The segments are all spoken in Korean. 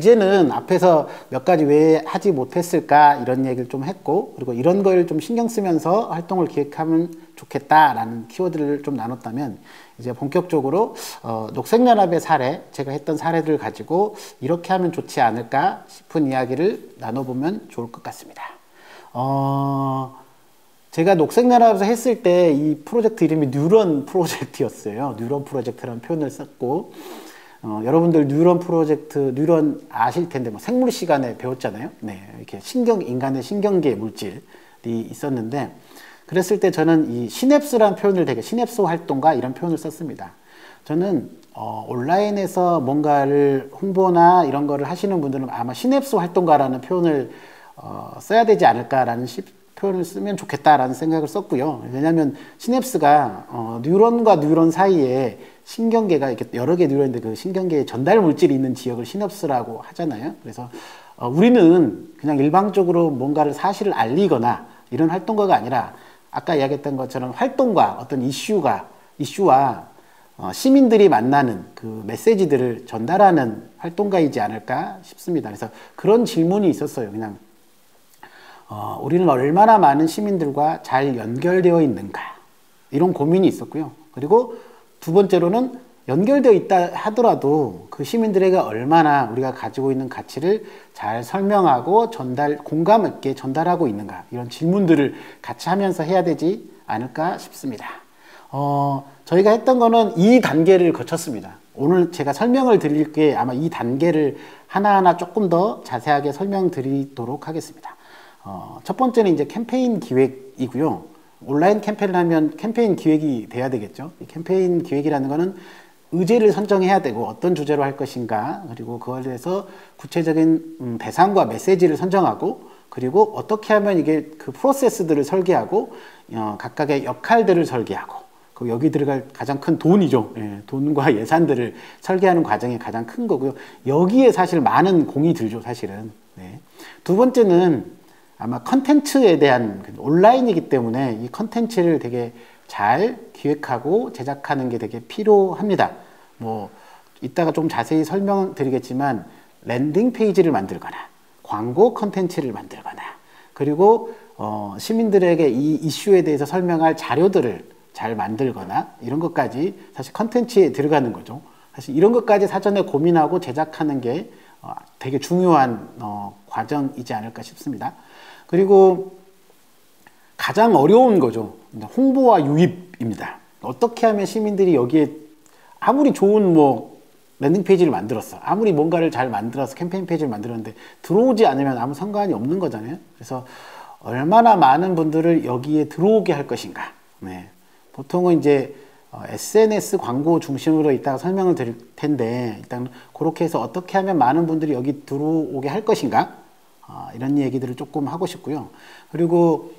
예제는 앞에서 몇 가지 왜 하지 못했을까 이런 얘기를 좀 했고, 그리고 이런 걸 좀 신경 쓰면서 활동을 기획하면 좋겠다라는 키워드를 좀 나눴다면, 이제 본격적으로 녹색연합의 사례, 제가 했던 사례들을 가지고 이렇게 하면 좋지 않을까 싶은 이야기를 나눠보면 좋을 것 같습니다. 제가 녹색연합에서 했을 때 이 프로젝트 이름이 뉴런 프로젝트였어요. 뉴런 프로젝트라는 표현을 썼고, 여러분들 뉴런 프로젝트, 뉴런 아실 텐데, 뭐 생물 시간에 배웠잖아요. 네, 이렇게 인간의 신경계 물질이 있었는데, 그랬을 때 저는 이 시냅스라는 표현을 시냅스 활동가 이런 표현을 썼습니다. 저는 온라인에서 뭔가를 홍보나 이런 거를 하시는 분들은 아마 시냅스 활동가라는 표현을 써야 되지 않을까라는 표현을 쓰면 좋겠다라는 생각을 썼고요. 왜냐하면 시냅스가 뉴런과 뉴런 사이에 신경계가 이렇게 여러 개 뉴런인데 그 신경계에 전달 물질이 있는 지역을 시냅스라고 하잖아요. 그래서 우리는 그냥 일방적으로 뭔가를 사실을 알리거나 이런 활동가가 아니라 아까 이야기했던 것처럼 활동과 어떤 이슈와 시민들이 만나는 그 메시지들을 전달하는 활동가이지 않을까 싶습니다. 그래서 그런 질문이 있었어요. 그냥 우리는 얼마나 많은 시민들과 잘 연결되어 있는가, 이런 고민이 있었고요. 그리고 두 번째로는 연결되어 있다 하더라도 그 시민들에게 얼마나 우리가 가지고 있는 가치를 잘 설명하고 공감 있게 전달하고 있는가, 이런 질문들을 같이 하면서 해야 되지 않을까 싶습니다. 저희가 했던 거는 이 단계를 거쳤습니다. 오늘 제가 설명을 드릴 게 아마 이 단계를 하나하나 조금 더 자세하게 설명드리도록 하겠습니다. 첫 번째는 이제 캠페인 기획이고요. 온라인 캠페인을 하면 캠페인 기획이 돼야 되겠죠. 이 캠페인 기획이라는 거는 의제를 선정해야 되고 어떤 주제로 할 것인가, 그리고 그거에 대해서 구체적인 대상과 메시지를 선정하고, 그리고 어떻게 하면 이게 그 프로세스들을 설계하고 각각의 역할들을 설계하고, 그 여기 들어갈 가장 큰 돈이죠. 예, 돈과 예산들을 설계하는 과정이 가장 큰 거고요. 여기에 사실 많은 공이 들죠, 사실은. 네. 두 번째는 아마 컨텐츠에 대한, 온라인이기 때문에 이 컨텐츠를 되게 잘 기획하고 제작하는 게 되게 필요합니다. 뭐 이따가 좀 자세히 설명드리겠지만 랜딩 페이지를 만들거나 광고 컨텐츠를 만들거나, 그리고 시민들에게 이 이슈에 대해서 설명할 자료들을 잘 만들거나, 이런 것까지 사실 컨텐츠에 들어가는 거죠. 사실 이런 것까지 사전에 고민하고 제작하는 게 되게 중요한 과정이지 않을까 싶습니다. 그리고 가장 어려운 거죠. 홍보와 유입입니다. 어떻게 하면 시민들이 여기에 아무리 좋은 랜딩 페이지를 만들었어, 아무리 뭔가를 잘 만들어서 캠페인 페이지를 만들었는데 들어오지 않으면 아무 상관이 없는 거잖아요. 그래서 얼마나 많은 분들을 여기에 들어오게 할 것인가. 네. 보통은 이제 SNS 광고 중심으로 이따가 설명을 드릴 텐데, 일단 그렇게 해서 어떻게 하면 많은 분들이 여기 들어오게 할 것인가, 이런 얘기들을 조금 하고 싶고요. 그리고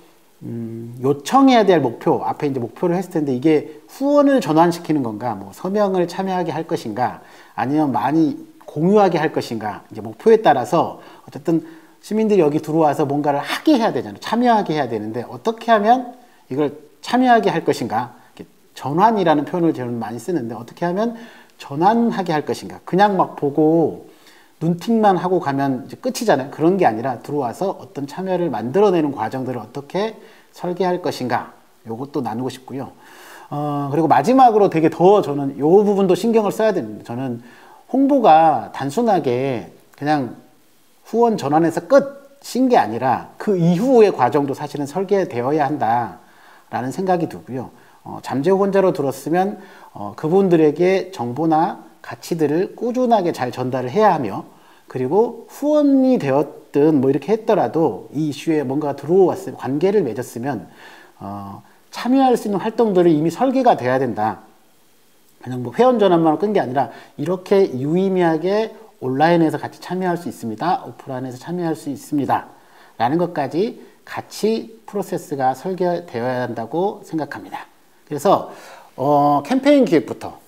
요청해야 될 목표, 앞에 이제 목표를 했을 텐데, 이게 후원을 전환시키는 건가, 서명을 참여하게 할 것인가, 아니면 많이 공유하게 할 것인가, 이제 목표에 따라서 어쨌든 시민들이 여기 들어와서 뭔가를 하게 해야 되잖아요. 참여하게 해야 되는데, 어떻게 하면 이걸 참여하게 할 것인가, 전환이라는 표현을 저는 많이 쓰는데, 어떻게 하면 전환하게 할 것인가. 그냥 막 보고 눈팅만 하고 가면 이제 끝이잖아요. 그런 게 아니라 들어와서 어떤 참여를 만들어내는 과정들을 어떻게 설계할 것인가, 요것도 나누고 싶고요. 그리고 마지막으로 되게 더 저는 요 부분도 신경을 써야 됩니다. 저는 홍보가 단순하게 그냥 후원 전환해서 끝인 게 아니라 그 이후의 과정도 사실은 설계되어야 한다라는 생각이 들고요. 잠재 후원자로 들었으면 그분들에게 정보나 가치들을 꾸준하게 잘 전달을 해야 하며, 그리고 후원이 되었든 이렇게 했더라도 이 이슈에 뭔가 들어왔으면, 관계를 맺었으면 참여할 수 있는 활동들이 이미 설계가 돼야 된다. 그냥 회원 전환만 끈 게 아니라 이렇게 유의미하게 온라인에서 같이 참여할 수 있습니다, 오프라인에서 참여할 수 있습니다 라는 것까지 같이 프로세스가 설계되어야 한다고 생각합니다. 그래서 캠페인 기획부터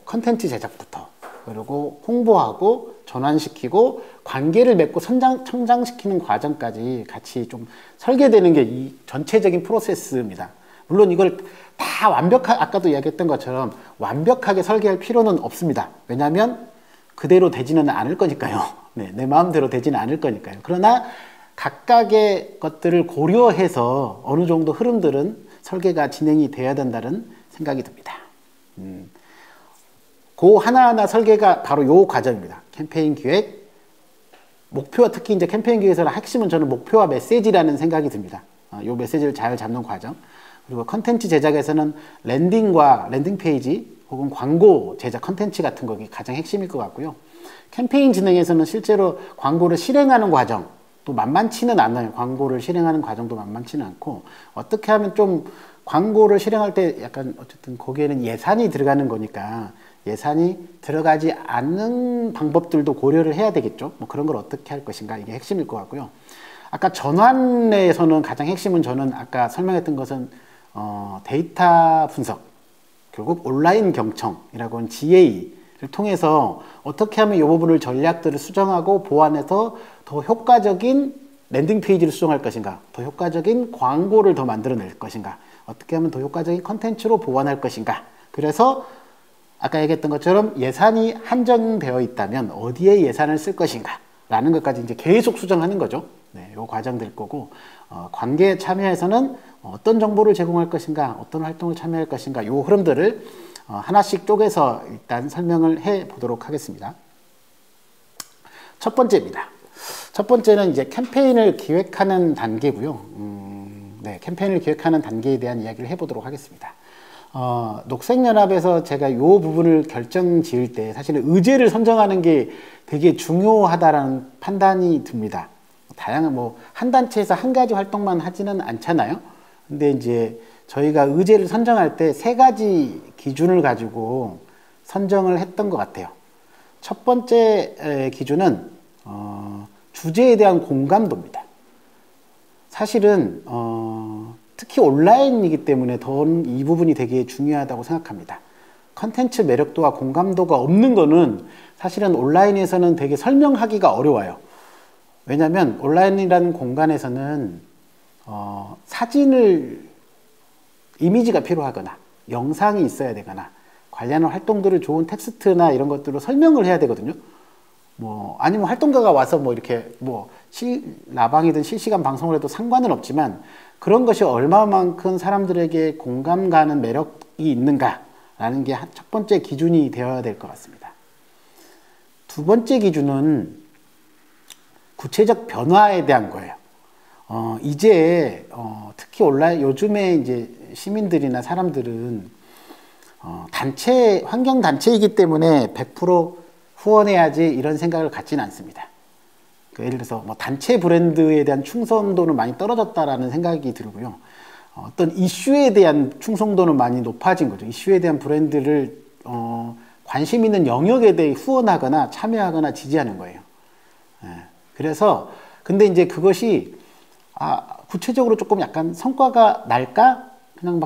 컨텐츠 제작부터, 그리고 홍보하고 전환시키고 관계를 맺고 성장시키는 과정까지 같이 좀 설계되는 게 이 전체적인 프로세스입니다. 물론 이걸 다 아까도 이야기했던 것처럼 완벽하게 설계할 필요는 없습니다. 왜냐하면 그대로 되지는 않을 거니까요. 네, 내 마음대로 되지는 않을 거니까요. 그러나 각각의 것들을 고려해서 어느 정도 흐름들은 설계가 진행이 돼야 된다는 생각이 듭니다. 그 하나하나 설계가 바로 요 과정입니다. 캠페인 기획, 목표와 특히 이제 캠페인 기획에서는 핵심은 저는 목표와 메시지라는 생각이 듭니다. 요 메시지를 잘 잡는 과정. 그리고 컨텐츠 제작에서는 랜딩과 랜딩 페이지 혹은 광고 제작 컨텐츠 같은 것이 가장 핵심일 것 같고요. 캠페인 진행에서는 실제로 광고를 실행하는 과정, 또 만만치는 않아요. 광고를 실행하는 과정도 만만치는 않고, 어떻게 하면 좀 광고를 실행할 때 약간 어쨌든 거기에는 예산이 들어가는 거니까 예산이 들어가지 않는 방법들도 고려를 해야 되겠죠. 뭐 그런 걸 어떻게 할 것인가, 이게 핵심일 것 같고요. 아까 전환에서는 가장 핵심은 저는 아까 설명했던 것은 데이터 분석, 결국 온라인 경청이라고 하는 GA를 통해서 어떻게 하면 이 부분을 전략들을 수정하고 보완해서 더 효과적인 랜딩 페이지를 수정할 것인가, 더 효과적인 광고를 더 만들어낼 것인가, 어떻게 하면 더 효과적인 컨텐츠로 보완할 것인가. 그래서 아까 얘기했던 것처럼 예산이 한정되어 있다면 어디에 예산을 쓸 것인가 라는 것까지 이제 계속 수정하는 거죠. 네, 요 과정될 거고, 관계에 참여해서는 어떤 정보를 제공할 것인가, 어떤 활동을 참여할 것인가, 요 흐름들을 하나씩 쪼개서 일단 설명을 해 보도록 하겠습니다. 첫 번째입니다. 첫 번째는 이제 캠페인을 기획하는 단계고요. 네, 캠페인을 기획하는 단계에 대한 이야기를 해보도록 하겠습니다. 녹색연합에서 제가 이 부분을 결정 지을 때 사실은 의제를 선정하는 게 되게 중요하다라는 판단이 듭니다. 다양한 한 단체에서 한 가지 활동만 하지는 않잖아요. 근데 이제 저희가 의제를 선정할 때 세 가지 기준을 가지고 선정을 했던 것 같아요. 첫 번째 기준은 주제에 대한 공감도입니다. 사실은 특히 온라인이기 때문에 더 이 부분이 되게 중요하다고 생각합니다. 컨텐츠 매력도와 공감도가 없는 거는 사실은 온라인에서는 되게 설명하기가 어려워요. 왜냐하면 온라인이라는 공간에서는 이미지가 필요하거나 영상이 있어야 되거나 관련한 활동들을 좋은 텍스트나 이런 것들로 설명을 해야 되거든요. 아니면 활동가가 와서 이렇게 라방이든 실시간 방송을 해도 상관은 없지만 그런 것이 얼마만큼 사람들에게 공감 가는 매력이 있는가라는 게 첫 번째 기준이 되어야 될 것 같습니다. 두 번째 기준은 구체적 변화에 대한 거예요. 이제 특히 온라인 요즘에 이제 시민들이나 사람들은 환경 단체이기 때문에 100% 후원해야지 이런 생각을 갖지는 않습니다. 예를 들어서 단체 브랜드에 대한 충성도는 많이 떨어졌다라는 생각이 들고요. 어떤 이슈에 대한 충성도는 많이 높아진 거죠. 이슈에 대한 브랜드를 관심 있는 영역에 대해 후원하거나 참여하거나 지지하는 거예요. 그래서 근데 이제 그것이 구체적으로 조금 약간 성과가 날까? 그냥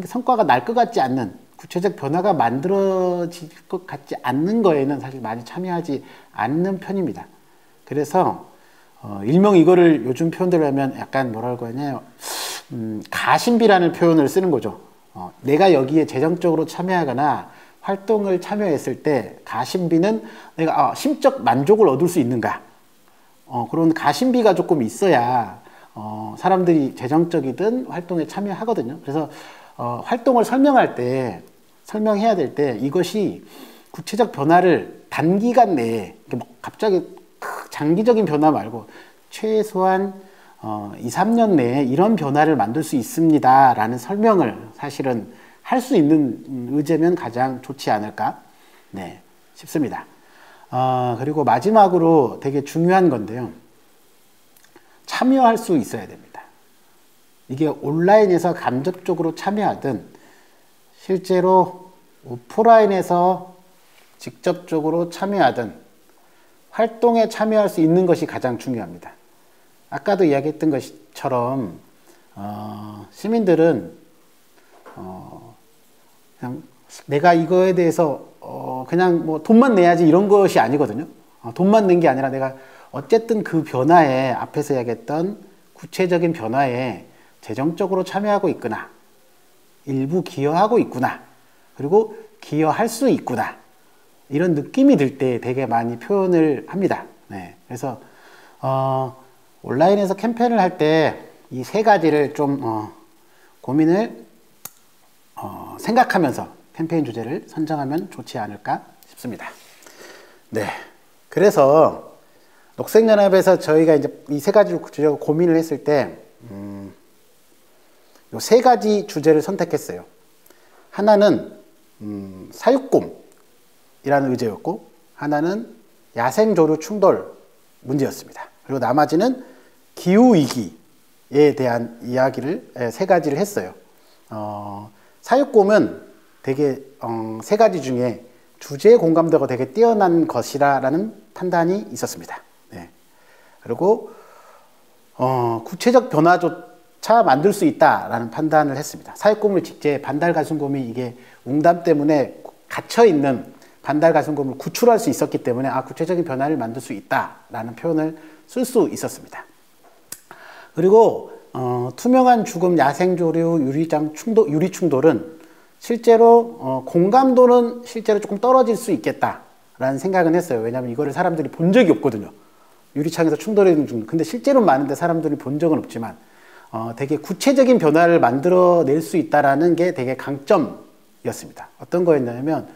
성과가 날 것 같지 않는, 구체적 변화가 만들어질 것 같지 않는 거에는 사실 많이 참여하지 않는 편입니다. 그래서 일명 이거를 요즘 표현대로 하면 약간 뭐라고 하냐, 가심비라는 표현을 쓰는 거죠. 내가 여기에 재정적으로 참여하거나 활동을 참여했을 때 가심비는 내가 심적 만족을 얻을 수 있는가, 그런 가심비가 조금 있어야 사람들이 재정적이든 활동에 참여하거든요. 그래서 활동을 설명해야 될 때 이것이 구체적 변화를 단기간 내에 갑자기 장기적인 변화 말고 최소한 2, 3년 내에 이런 변화를 만들 수 있습니다 라는 설명을 사실은 할 수 있는 의제면 가장 좋지 않을까 싶습니다. 그리고 마지막으로 되게 중요한 건데요. 참여할 수 있어야 됩니다. 이게 온라인에서 간접적으로 참여하든 실제로 오프라인에서 직접적으로 참여하든 활동에 참여할 수 있는 것이 가장 중요합니다. 아까도 이야기했던 것처럼 시민들은 그냥 내가 이거에 대해서 그냥 돈만 내야지 이런 것이 아니거든요. 돈만 낸 게 아니라 내가 어쨌든 그 변화에, 앞에서 이야기했던 구체적인 변화에 재정적으로 참여하고 있구나, 일부 기여하고 있구나, 그리고 기여할 수 있구나, 이런 느낌이 들 때 되게 많이 표현을 합니다. 네, 그래서 온라인에서 캠페인을 할 때 이 세 가지를 좀 고민을 생각하면서 캠페인 주제를 선정하면 좋지 않을까 싶습니다. 네, 그래서 녹색연합에서 저희가 이제 이 세 가지를 주제로 고민을 했을 때 요 세 가지 주제를 선택했어요. 하나는 사육곰이라는 의제였고, 하나는 야생조류 충돌 문제였습니다. 그리고 나머지는 기후위기에 대한 이야기를 세 가지를 했어요. 사육곰은 되게 세 가지 중에 주제의 공감도가 되게 뛰어난 것이라는 판단이 있었습니다. 네. 그리고 구체적 변화조차 만들 수 있다라는 판단을 했습니다. 사육곰을 직제 반달가슴곰이 이게 웅담 때문에 갇혀있는 반달가슴곰을 구출할 수 있었기 때문에 구체적인 변화를 만들 수 있다라는 표현을 쓸 수 있었습니다. 그리고 투명한 죽음 야생조류 유리 충돌은 실제로 공감도는 실제로 조금 떨어질 수 있겠다라는 생각은 했어요. 왜냐하면 이거를 사람들이 본 적이 없거든요. 유리창에서 충돌하는 중. 근데 실제로는 많은데 사람들이 본 적은 없지만 되게 구체적인 변화를 만들어낼 수 있다라는 게 되게 강점이었습니다. 어떤 거였냐면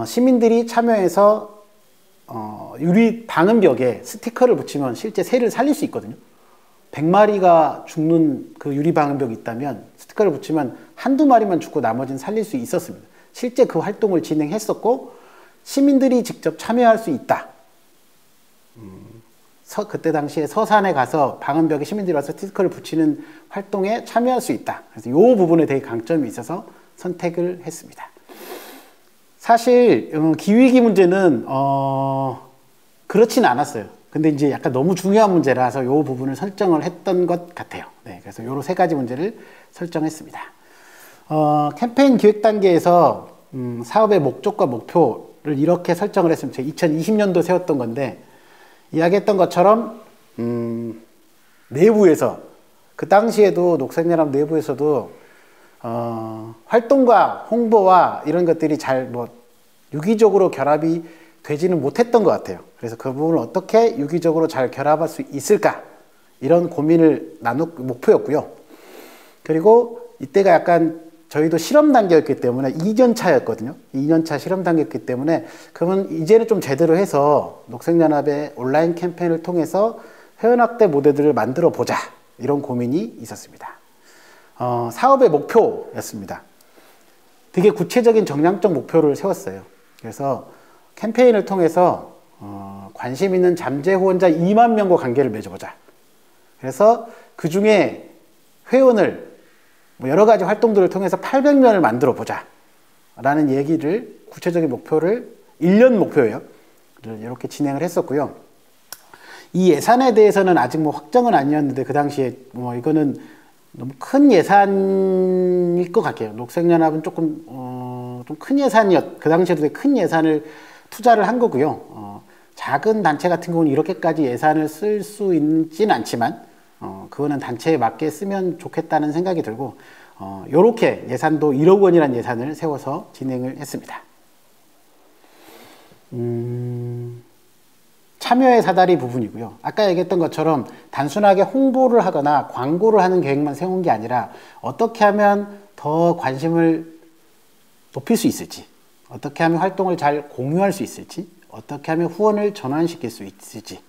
시민들이 참여해서 유리 방음벽에 스티커를 붙이면 실제 새를 살릴 수 있거든요. 100마리가 죽는 그 유리 방음벽이 있다면 스티커를 붙이면 한두 마리만 죽고 나머지는 살릴 수 있었습니다. 실제 그 활동을 진행했었고 시민들이 직접 참여할 수 있다. 그때 당시에 서산에 가서 방음벽에 시민들이 와서 스티커를 붙이는 활동에 참여할 수 있다. 그래서 이 부분에 되게 강점이 있어서 선택을 했습니다. 사실 기후위기 문제는 그렇진 않았어요. 근데 이제 약간 너무 중요한 문제라서 이 부분을 설정을 했던 것 같아요. 네, 그래서 요 세 가지 문제를 설정했습니다. 캠페인 기획 단계에서 사업의 목적과 목표를 이렇게 설정을 했습니다. 2020년도 세웠던 건데 이야기했던 것처럼 내부에서 그 당시에도 녹색연합 내부에서도 활동과 홍보와 이런 것들이 잘 유기적으로 결합이 되지는 못했던 것 같아요. 그래서 그 부분을 어떻게 유기적으로 잘 결합할 수 있을까 이런 고민을 목표였고요. 그리고 이때가 약간 저희도 실험 단계였기 때문에 2년차였거든요. 2년차 실험 단계였기 때문에 그러면 이제는 좀 제대로 해서 녹색연합의 온라인 캠페인을 통해서 회원 확대 모델들을 만들어 보자 이런 고민이 있었습니다. 사업의 목표였습니다. 되게 구체적인 정량적 목표를 세웠어요. 그래서 캠페인을 통해서 관심 있는 잠재 후원자 2만 명과 관계를 맺어보자. 그래서 그 중에 회원을 여러 가지 활동들을 통해서 800명을 만들어 보자 라는 얘기를 구체적인 목표를 1년 목표예요. 이렇게 진행을 했었고요. 이 예산에 대해서는 아직 확정은 아니었는데 그 당시에 이거는 너무 큰 예산일 것 같아요. 녹색연합은 조금 좀 큰 그 당시에도 되게 큰 예산을 투자를 한 거고요. 작은 단체 같은 경우는 이렇게까지 예산을 쓸 수 있지는 않지만 그거는 단체에 맞게 쓰면 좋겠다는 생각이 들고 요렇게 예산도 1억 원이라는 예산을 세워서 진행을 했습니다. 참여의 사다리 부분이고요. 아까 얘기했던 것처럼 단순하게 홍보를 하거나 광고를 하는 계획만 세운 게 아니라 어떻게 하면 더 관심을 높일 수 있을지, 어떻게 하면 활동을 잘 공유할 수 있을지, 어떻게 하면 후원을 전환시킬 수 있을지,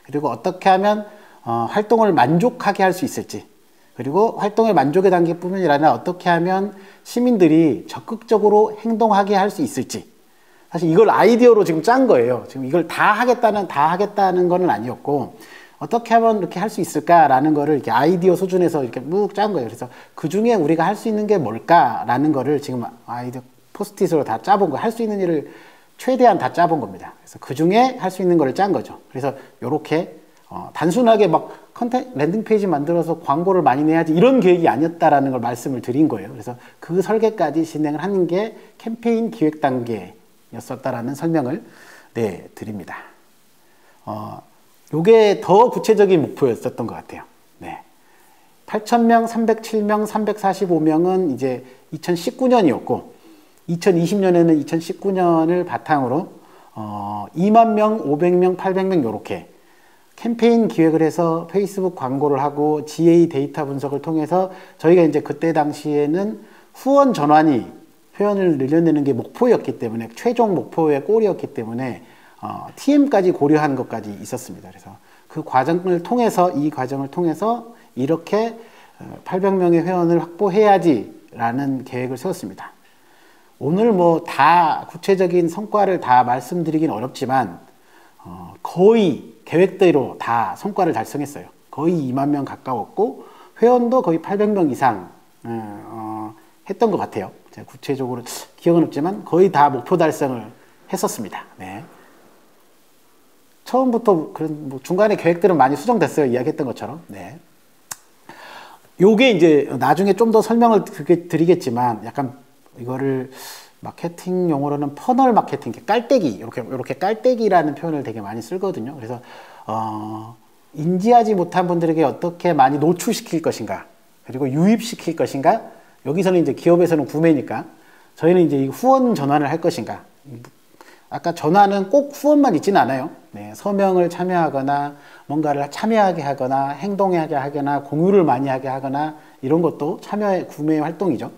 그리고 어떻게 하면 활동을 만족하게 할 수 있을지, 그리고 활동의 만족의 단계뿐만이 아니라 어떻게 하면 시민들이 적극적으로 행동하게 할 수 있을지. 사실 이걸 아이디어로 지금 짠 거예요. 지금 이걸 다 하겠다는 거는 아니었고, 어떻게 하면 이렇게 할 수 있을까라는 거를 이렇게 아이디어 수준에서 이렇게 묵 짠 거예요. 그래서 그 중에 우리가 할 수 있는 게 뭘까라는 거를 지금 아이디어 포스트잇으로 다 짜본 거, 할 수 있는 일을 최대한 다 짜본 겁니다. 그래서 그 중에 할 수 있는 거를 짠 거죠. 그래서 요렇게 단순하게 랜딩 페이지 만들어서 광고를 많이 내야지 이런 계획이 아니었다라는 걸 말씀을 드린 거예요. 그래서 그 설계까지 진행을 하는 게 캠페인 기획 단계였었다라는 설명을 드립니다. 요게 더 구체적인 목표였었던 것 같아요. 네. 8,000명, 307명, 345명은 이제 2019년이었고, 2020년에는 2019년을 바탕으로 2만 명, 500명, 800명 요렇게 캠페인 기획을 해서 페이스북 광고를 하고 GA 데이터 분석을 통해서 저희가 이제 그때 당시에는 후원 전환이 회원을 늘려내는 게 목표였기 때문에 최종 목표의 골이었기 때문에 TM까지 고려한 것까지 있었습니다. 그래서 그 과정을 통해서 이 과정을 통해서 이렇게 800명의 회원을 확보해야지라는 계획을 세웠습니다. 오늘 뭐 다 구체적인 성과를 다 말씀드리긴 어렵지만 거의 계획대로 다 성과를 달성했어요. 거의 2만 명 가까웠고 회원도 거의 800명 이상 했던 것 같아요. 제가 구체적으로 기억은 없지만 거의 다 목표 달성을 했었습니다. 네. 처음부터 그런 뭐 중간에 계획들은 많이 수정됐어요. 이야기했던 것처럼. 네. 요게 이제 나중에 좀 더 설명을 드리겠지만 약간 이거를 마케팅 용어로는 퍼널 마케팅, 깔때기, 이렇게 깔때기라는 표현을 되게 많이 쓰거든요. 그래서 인지하지 못한 분들에게 어떻게 많이 노출시킬 것인가, 그리고 유입시킬 것인가. 여기서는 이제 기업에서는 구매니까 저희는 이제 후원 전환을 할 것인가. 아까 전환은 꼭 후원만 있지는 않아요. 네, 서명을 참여하거나 뭔가를 참여하게 하거나 행동하게 하거나 공유를 많이 하게 하거나 이런 것도 참여의 구매 활동이죠.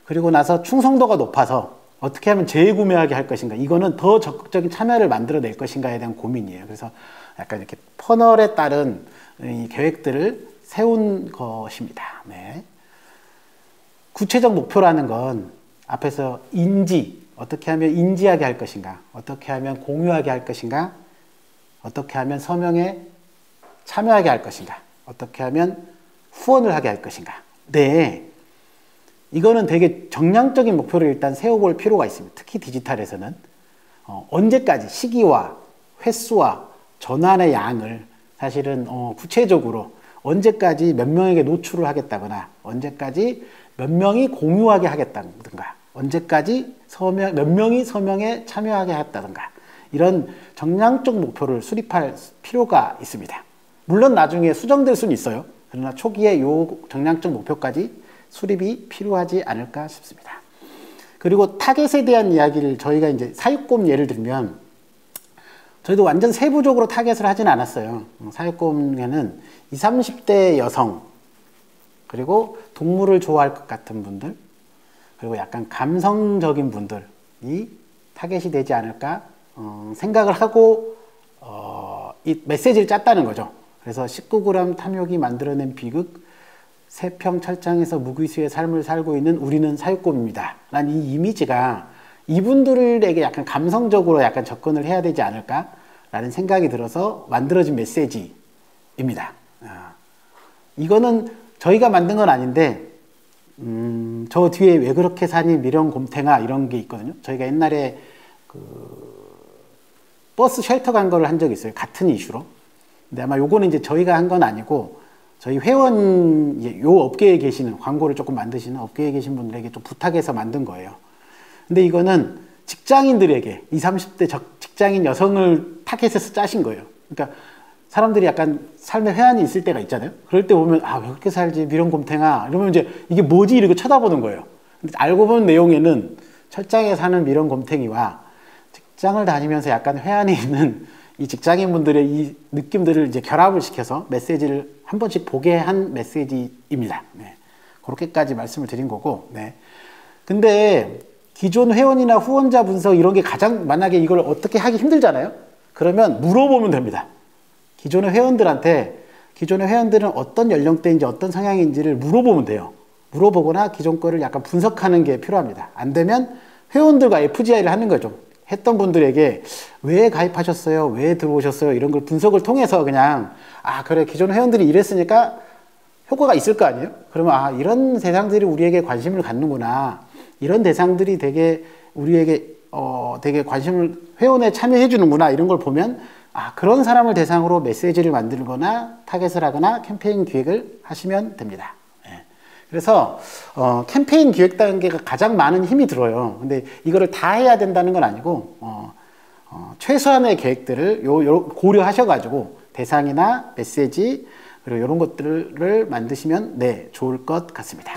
그리고 나서 충성도가 높아서 어떻게 하면 재구매하게 할 것인가, 이거는 더 적극적인 참여를 만들어낼 것인가에 대한 고민이에요. 그래서 약간 이렇게 퍼널에 따른 이 계획들을 세운 것입니다. 네. 구체적 목표라는 건 앞에서 어떻게 하면 인지하게 할 것인가, 어떻게 하면 공유하게 할 것인가, 어떻게 하면 서명에 참여하게 할 것인가, 어떻게 하면 후원을 하게 할 것인가. 네. 이거는 되게 정량적인 목표를 일단 세워볼 필요가 있습니다. 특히 디지털에서는 언제까지, 시기와 횟수와 전환의 양을 사실은 구체적으로 언제까지 몇 명에게 노출을 하겠다거나 언제까지 몇 명이 공유하게 하겠다든가 언제까지 몇 명이 서명에 참여하게 하겠다든가 이런 정량적 목표를 수립할 필요가 있습니다. 물론 나중에 수정될 수는 있어요. 그러나 초기에 이 정량적 목표까지 수립이 필요하지 않을까 싶습니다. 그리고 타겟에 대한 이야기를 저희가 이제 사육곰 예를 들면 저희도 완전 세부적으로 타겟을 하진 않았어요. 사육곰에는 20, 30대 여성, 그리고 동물을 좋아할 것 같은 분들, 그리고 약간 감성적인 분들이 타겟이 되지 않을까 생각을 하고 이 메시지를 짰다는 거죠. 그래서 19g 탐욕이 만들어낸 비극, 세평 철장에서 무기수의 삶을 살고 있는 우리는 사육곰입니다 라는 이 이미지가 이분들에게 약간 감성적으로 약간 접근을 해야 되지 않을까 라는 생각이 들어서 만들어진 메시지입니다. 이거는 저희가 만든 건 아닌데 저 뒤에 왜 그렇게 사니 미련곰탱아 이런 게 있거든요. 저희가 옛날에 버스 쉘터 간 거를 한 적이 있어요. 같은 이슈로. 근데 아마 요거는 이제 저희가 한 건 아니고 저희 회원, 요 업계에 계시는, 광고를 조금 만드시는 업계에 계신 분들에게 좀 부탁해서 만든 거예요. 근데 이거는 직장인들에게, 20, 30대 직장인 여성을 타겟해서 짜신 거예요. 그러니까 사람들이 약간 삶에 회한이 있을 때가 있잖아요. 그럴 때 보면, 왜 그렇게 살지, 미련곰탱아. 이러면 이제 이게 뭐지? 이러고 쳐다보는 거예요. 근데 알고 보는 내용에는 철장에 사는 미련곰탱이와 직장을 다니면서 약간 회한이 있는 이 직장인분들의 이 느낌들을 이제 결합을 시켜서 메시지를 한 번씩 보게 한 메시지입니다. 네. 그렇게까지 말씀을 드린 거고, 네. 근데 기존 회원이나 후원자 분석 이런 게 가장 만약에 이걸 어떻게 하기 힘들잖아요. 그러면 물어보면 됩니다. 기존의 회원들은 어떤 연령대인지 어떤 성향인지를 물어보면 돼요. 물어보거나 기존 거를 약간 분석하는 게 필요합니다. 안 되면 회원들과 FGI를 하는 거죠. 했던 분들에게 왜 가입하셨어요? 왜 들어오셨어요? 이런 걸 분석을 통해서 그냥 그래 기존 회원들이 이랬으니까 효과가 있을 거 아니에요? 그러면 이런 대상들이 우리에게 관심을 갖는구나. 이런 대상들이 되게 우리에게 되게 관심을 회원에 참여해 주는구나. 이런 걸 보면 그런 사람을 대상으로 메시지를 만들거나 타겟을 하거나 캠페인 기획을 하시면 됩니다. 그래서 캠페인 기획 단계가 가장 많은 힘이 들어요. 근데 이거를 다 해야 된다는 건 아니고 최소한의 계획들을 고려하셔가지고 대상이나 메시지 그리고 이런 것들을 만드시면 좋을 것 같습니다.